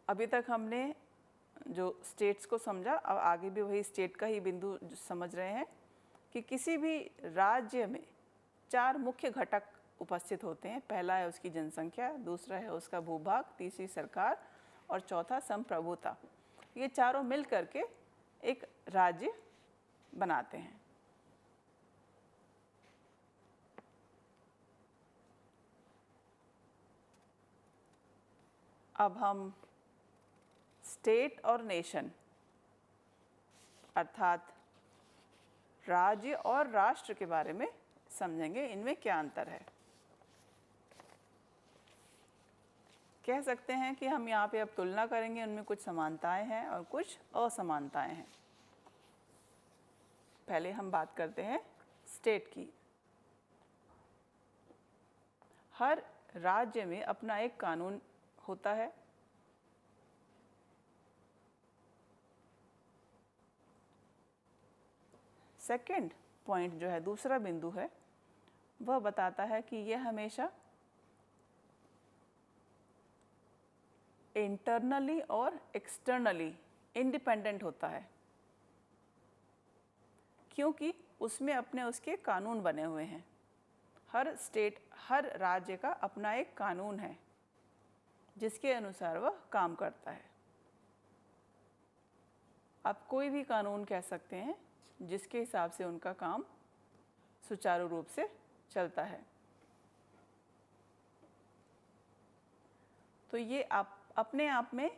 अभी तक हमने जो स्टेट्स को समझा, अब आगे भी वही स्टेट का ही बिंदु समझ रहे हैं कि किसी भी राज्य में 4 मुख्य घटक उपस्थित होते हैं। पहला है उसकी जनसंख्या, दूसरा है उसका भूभाग, तीसरी सरकार और चौथा संप्रभुता। ये चारों मिल करके एक राज्य बनाते हैं। अब हम स्टेट और नेशन अर्थात राज्य और राष्ट्र के बारे में समझेंगे, इनमें क्या अंतर है। कह सकते हैं कि हम यहाँ पे अब तुलना करेंगे, उनमें कुछ समानताएं हैं और कुछ असमानताएं हैं। पहले हम बात करते हैं स्टेट की। हर राज्य में अपना एक कानून होता है। सेकंड पॉइंट जो है, दूसरा बिंदु है, वह बताता है कि यह हमेशा इंटरनली और एक्सटर्नली इंडिपेंडेंट होता है, क्योंकि उसमें अपने उसके कानून बने हुए हैं। हर स्टेट, हर राज्य का अपना एक कानून है जिसके अनुसार वह काम करता है। आप कोई भी कानून कह सकते हैं जिसके हिसाब से उनका काम सुचारू रूप से चलता है। तो ये अपने आप में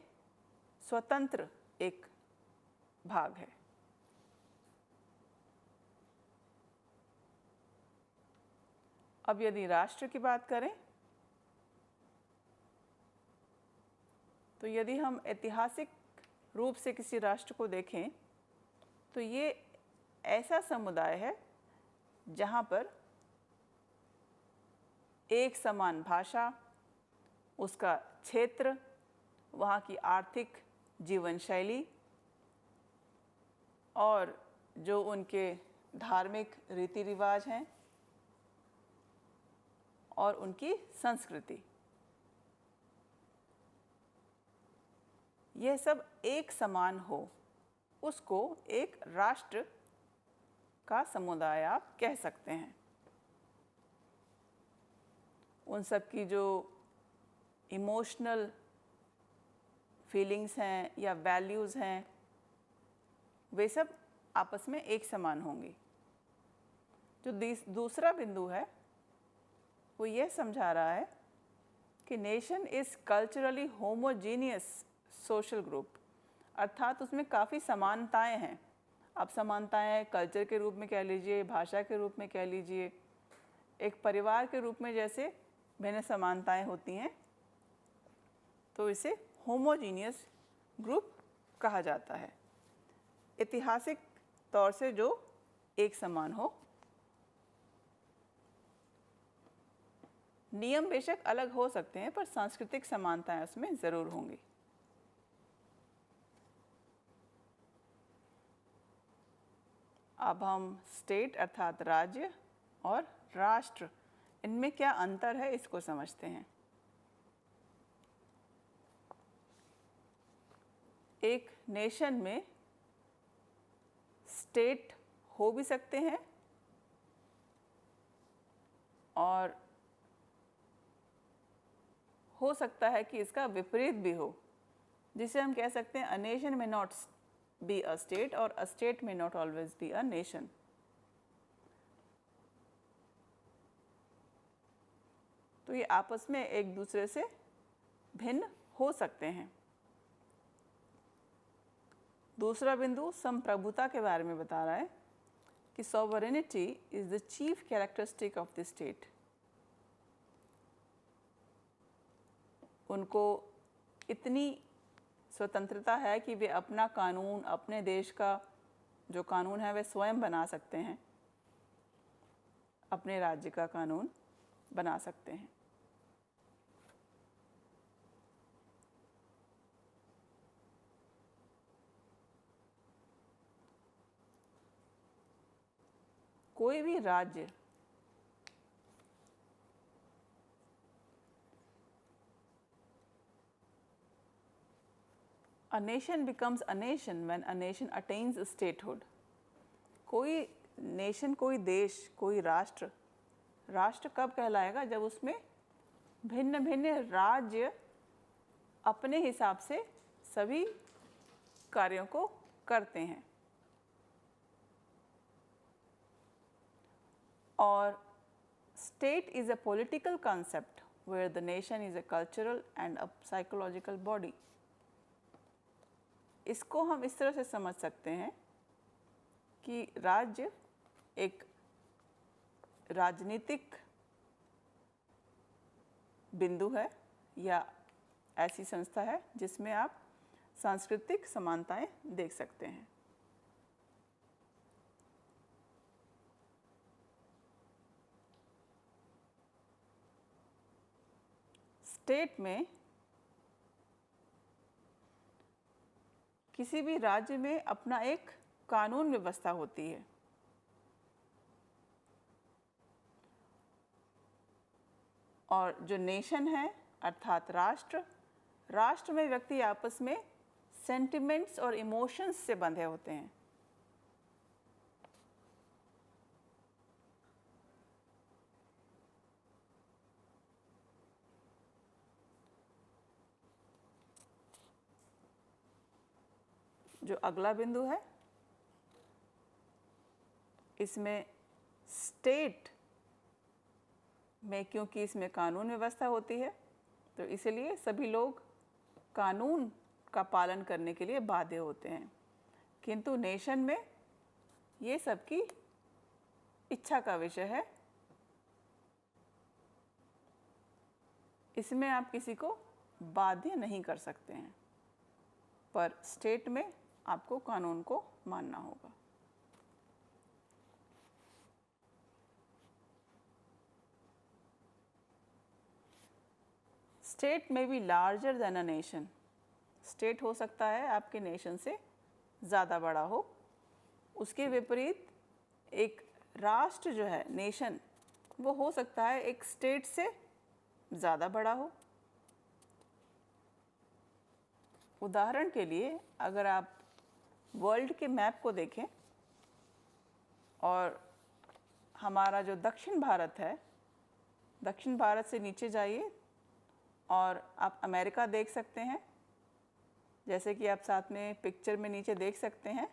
स्वतंत्र एक भाग है। अब यदि राष्ट्र की बात करें तो यदि हम ऐतिहासिक रूप से किसी राष्ट्र को देखें तो ये ऐसा समुदाय है जहाँ पर एक समान भाषा, उसका क्षेत्र, वहाँ की आर्थिक जीवन शैली और जो उनके धार्मिक रीति रिवाज हैं और उनकी संस्कृति, यह सब एक समान हो, उसको एक राष्ट्र का समुदाय आप कह सकते हैं। उन सब की जो इमोशनल फीलिंग्स हैं या वैल्यूज़ हैं, वे सब आपस में एक समान होंगी। जो दूसरा बिंदु है वो यह समझा रहा है कि nation is culturally homogeneous social group, अर्थात उसमें काफ़ी समानताएं हैं। आप समानताएं कल्चर के रूप में कह लीजिए, भाषा के रूप में कह लीजिए, एक परिवार के रूप में जैसे भिन्न समानताएं होती हैं, तो इसे होमोजीनियस ग्रुप कहा जाता है। ऐतिहासिक तौर से जो एक समान हो। नियम बेशक अलग हो सकते हैं पर सांस्कृतिक समानताएं उसमें ज़रूर होंगी। अब हम स्टेट अर्थात राज्य और राष्ट्र, इनमें क्या अंतर है इसको समझते हैं। एक नेशन में स्टेट हो भी सकते हैं और हो सकता है कि इसका विपरीत भी हो, जिसे हम कह सकते हैं अ नेशन में नॉट बी अ स्टेट और अ स्टेट में not always be a nation. तो ये आपस में एक दूसरे से भिन्न हो सकते हैं। दूसरा बिंदु संप्रभुता के बारे में बता रहा है कि sovereignty is the chief characteristic of the state. उनको इतनी स्वतंत्रता है कि वे अपना कानून, अपने देश का जो कानून है वे स्वयं बना सकते हैं, अपने राज्य का कानून बना सकते हैं। कोई भी राज्य A nation becomes a nation when a nation attains statehood. कोई नेशन, कोई देश, कोई राष्ट्र राष्ट्र कब कहलाएगा? जब उसमें भिन्न भिन्न राज्य अपने हिसाब से सभी कार्यों को करते हैं। और state is a political concept where the nation is a cultural and a psychological body. इसको हम इस तरह से समझ सकते हैं कि राज्य एक राजनीतिक बिंदु है या ऐसी संस्था है जिसमें आप सांस्कृतिक समानताएं देख सकते हैं। स्टेट में किसी भी राज्य में अपना एक कानून व्यवस्था होती है। और जो नेशन है अर्थात राष्ट्र, राष्ट्र में व्यक्ति आपस में सेंटिमेंट्स और इमोशंस से बंधे होते हैं। जो अगला बिंदु है, इसमें स्टेट में क्योंकि इसमें कानून व्यवस्था होती है तो इसलिए सभी लोग कानून का पालन करने के लिए बाध्य होते हैं, किंतु नेशन में ये सबकी इच्छा का विषय है। इसमें आप किसी को बाध्य नहीं कर सकते हैं, पर स्टेट में आपको कानून को मानना होगा। स्टेट में be larger than a nation. State हो सकता है आपके नेशन से ज़्यादा बड़ा हो। उसके विपरीत एक राष्ट्र जो है, नेशन, वो हो सकता है एक स्टेट से ज़्यादा बड़ा हो। उदाहरण के लिए अगर आप वर्ल्ड के मैप को देखें और हमारा जो दक्षिण भारत है, दक्षिण भारत से नीचे जाइए और आप अमेरिका देख सकते हैं, जैसे कि आप साथ में पिक्चर में नीचे देख सकते हैं।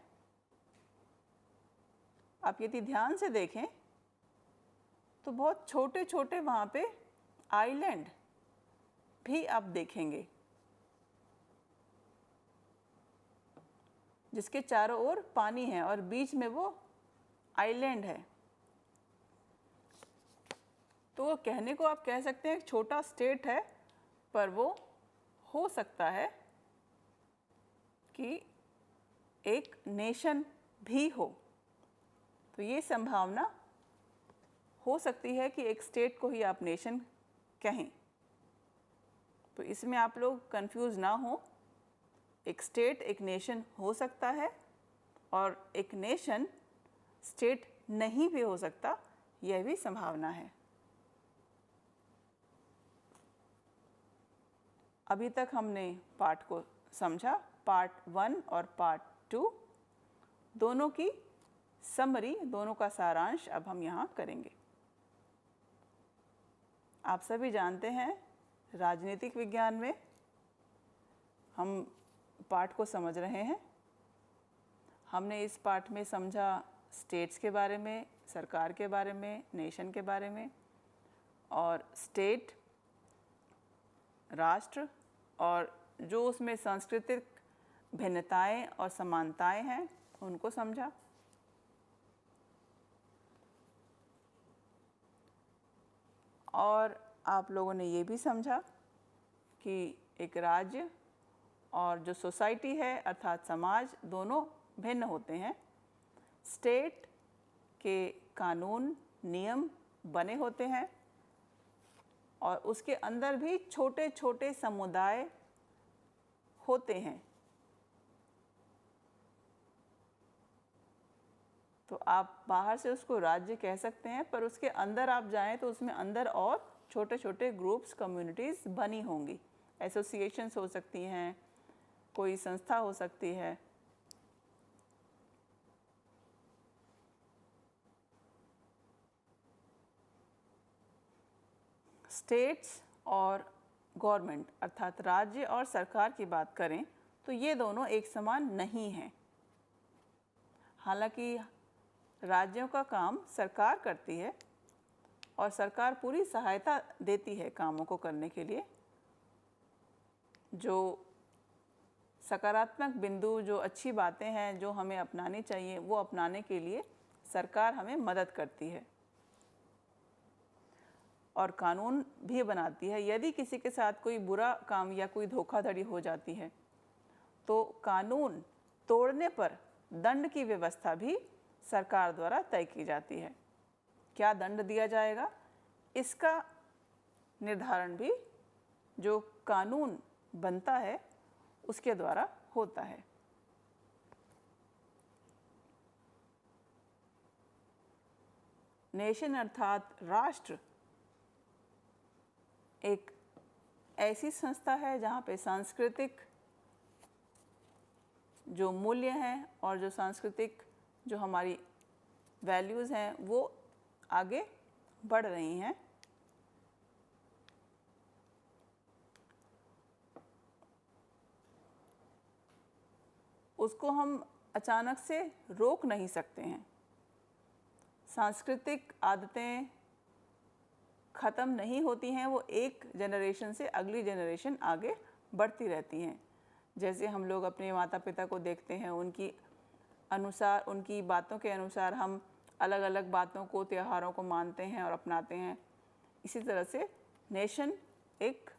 आप यदि ध्यान से देखें तो बहुत छोटे छोटे वहाँ पे आइलैंड भी आप देखेंगे, जिसके चारों ओर पानी है और बीच में वो आइलैंड है। तो कहने को आप कह सकते हैं एक छोटा स्टेट है, पर वो हो सकता है कि एक नेशन भी हो। तो ये संभावना हो सकती है कि एक स्टेट को ही आप नेशन कहें। तो इसमें आप लोग कंफ्यूज ना हो। एक स्टेट एक नेशन हो सकता है और एक नेशन स्टेट नहीं भी हो सकता, यह भी संभावना है। अभी तक हमने पार्ट को समझा। पार्ट 1 और पार्ट 2 दोनों की समरी, दोनों का सारांश अब हम यहाँ करेंगे। आप सभी जानते हैं राजनीतिक विज्ञान में हम पार्ट को समझ रहे हैं। हमने इस पार्ट में समझा स्टेट्स के बारे में, सरकार के बारे में, नेशन के बारे में, और स्टेट, राष्ट्र और जो उसमें सांस्कृतिक भिन्नताएं और समानताएं हैं उनको समझा। और आप लोगों ने ये भी समझा कि एक राज्य और जो सोसाइटी है अर्थात समाज, दोनों भिन्न होते हैं। स्टेट के कानून नियम बने होते हैं और उसके अंदर भी छोटे छोटे समुदाय होते हैं। तो आप बाहर से उसको राज्य कह सकते हैं, पर उसके अंदर आप जाएं तो उसमें अंदर और छोटे छोटे ग्रुप्स, कम्युनिटीज़ बनी होंगी। एसोसिएशंस हो सकती हैं, कोई संस्था हो सकती है, स्टेट्स और गवर्नमेंट अर्थात राज्य और सरकार की बात करें तो ये दोनों एक समान नहीं हैं। हालांकि राज्यों का काम सरकार करती है और सरकार पूरी सहायता देती है कामों को करने के लिए। जो सकारात्मक बिंदु, जो अच्छी बातें हैं जो हमें अपनानी चाहिए, वो अपनाने के लिए सरकार हमें मदद करती है और कानून भी बनाती है। यदि किसी के साथ कोई बुरा काम या कोई धोखाधड़ी हो जाती है तो कानून तोड़ने पर दंड की व्यवस्था भी सरकार द्वारा तय की जाती है। क्या दंड दिया जाएगा, इसका निर्धारण भी जो कानून बनता है उसके द्वारा होता है। नेशन अर्थात राष्ट्र एक ऐसी संस्था है जहाँ पे सांस्कृतिक जो मूल्य हैं और जो सांस्कृतिक जो हमारी वैल्यूज़ हैं वो आगे बढ़ रही हैं। उसको हम अचानक से रोक नहीं सकते हैं। सांस्कृतिक आदतें ख़त्म नहीं होती हैं, वो एक जनरेशन से अगली जनरेशन आगे बढ़ती रहती हैं। जैसे हम लोग अपने माता पिता को देखते हैं, उनकी अनुसार, उनकी बातों के अनुसार हम अलग अलग बातों को, त्योहारों को मानते हैं और अपनाते हैं। इसी तरह से नेशन एक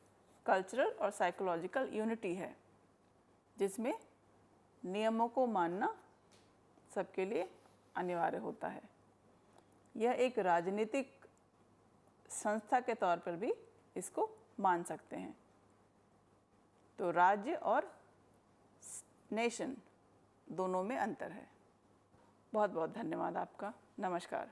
कल्चरल और साइकोलॉजिकल यूनिटी है जिसमें नियमों को मानना सबके लिए अनिवार्य होता है। यह एक राजनीतिक संस्था के तौर पर भी इसको मान सकते हैं। तो राज्य और नेशन दोनों में अंतर है। बहुत बहुत धन्यवाद आपका। नमस्कार।